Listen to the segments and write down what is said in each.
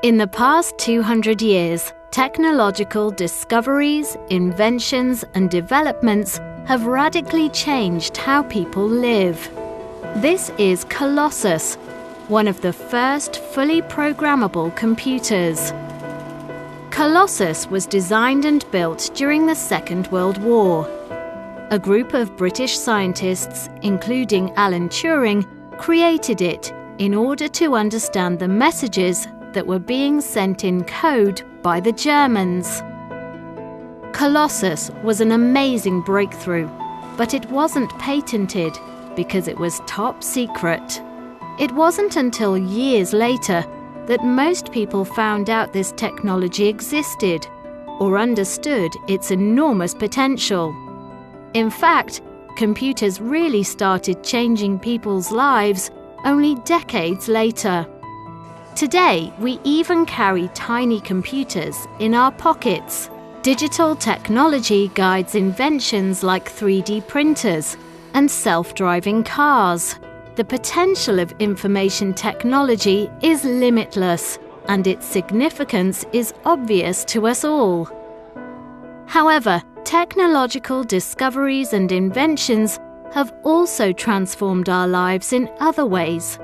In the past 200 years, technological discoveries, inventions, and developments have radically changed how people live. This is Colossus, one of the first fully programmable computers. Colossus was designed and built during the Second World War. A group of British scientists, including Alan Turing, created it in order to understand the messages that were being sent in code by the Germans. Colossus was an amazing breakthrough, but it wasn't patented because it was top secret. It wasn't until years later that most people found out this technology existed or understood its enormous potential. In fact, computers really started changing people's lives only decades later. Today, we even carry tiny computers in our pockets. Digital technology guides inventions like 3D printers and self-driving cars. The potential of information technology is limitless, and its significance is obvious to us all. However, technological discoveries and inventions have also transformed our lives in other ways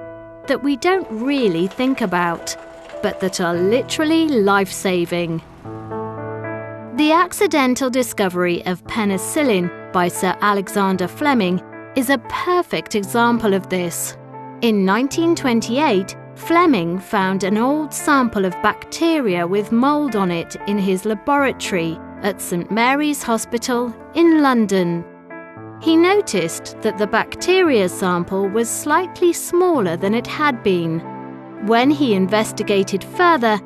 that we don't really think about, but that are literally life-saving. The accidental discovery of penicillin by Sir Alexander Fleming is a perfect example of this. In 1928, Fleming found an old sample of bacteria with mold on it in his laboratory at St Mary's Hospital in London. He noticed that the bacteria sample was slightly smaller than it had been. When he investigated further,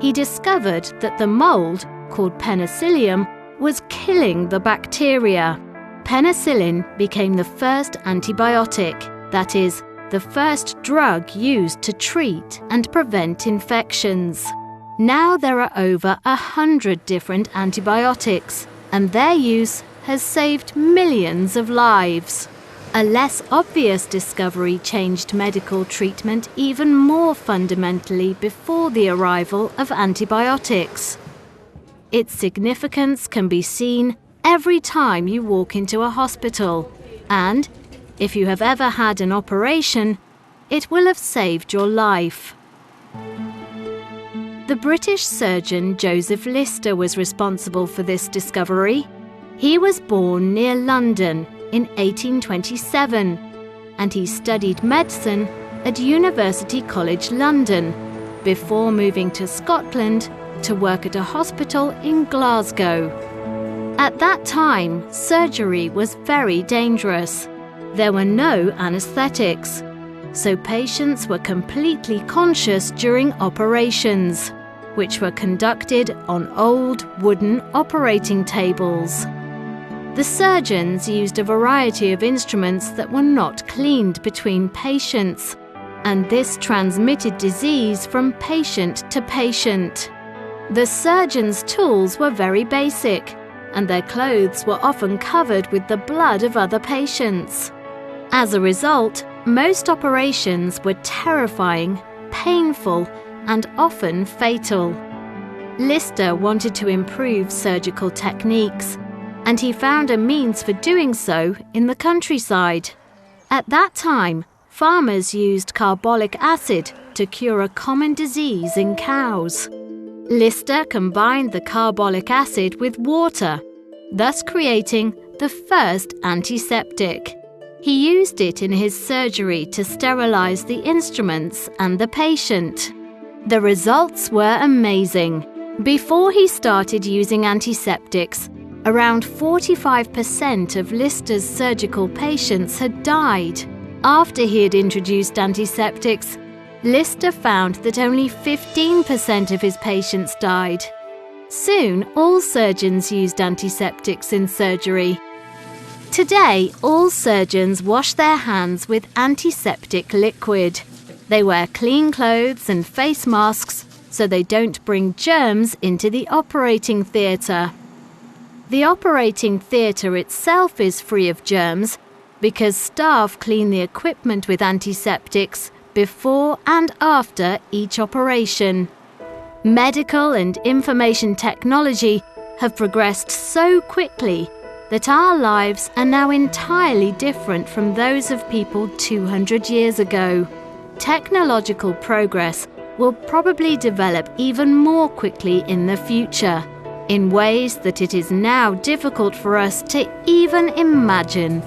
he discovered that the mold, called penicillium, was killing the bacteria. Penicillin became the first antibiotic, that is, the first drug used to treat and prevent infections. Now there are over 100 different antibiotics, and their use has saved millions of lives. A less obvious discovery changed medical treatment even more fundamentally before the arrival of antibiotics. Its significance can be seen every time you walk into a hospital, and if you have ever had an operation, it will have saved your life. The British surgeon Joseph Lister was responsible for this discovery. He was born near London in 1827, and he studied medicine at University College London before moving to Scotland to work at a hospital in Glasgow. At that time, surgery was very dangerous. There were no anesthetics, so patients were completely conscious during operations, which were conducted on old wooden operating tables. The surgeons used a variety of instruments that were not cleaned between patients, and this transmitted disease from patient to patient. The surgeons' tools were very basic, and their clothes were often covered with the blood of other patients. As a result, most operations were terrifying, painful, and often fatal. Lister wanted to improve surgical techniques, and he found a means for doing so in the countryside. At that time, farmers used carbolic acid to cure a common disease in cows. Lister combined the carbolic acid with water, thus creating the first antiseptic. He used it in his surgery to sterilize the instruments and the patient. The results were amazing. Before he started using antiseptics, around 45% of Lister's surgical patients had died. After he had introduced antiseptics, Lister found that only 15% of his patients died. Soon, all surgeons used antiseptics in surgery. Today, all surgeons wash their hands with antiseptic liquid. They wear clean clothes and face masks so they don't bring germs into the operating theatre. The operating theatre itself is free of germs because staff clean the equipment with antiseptics before and after each operation. Medical and information technology have progressed so quickly that our lives are now entirely different from those of people 200 years ago. Technological progress will probably develop even more quickly in the future, in ways that it is now difficult for us to even imagine.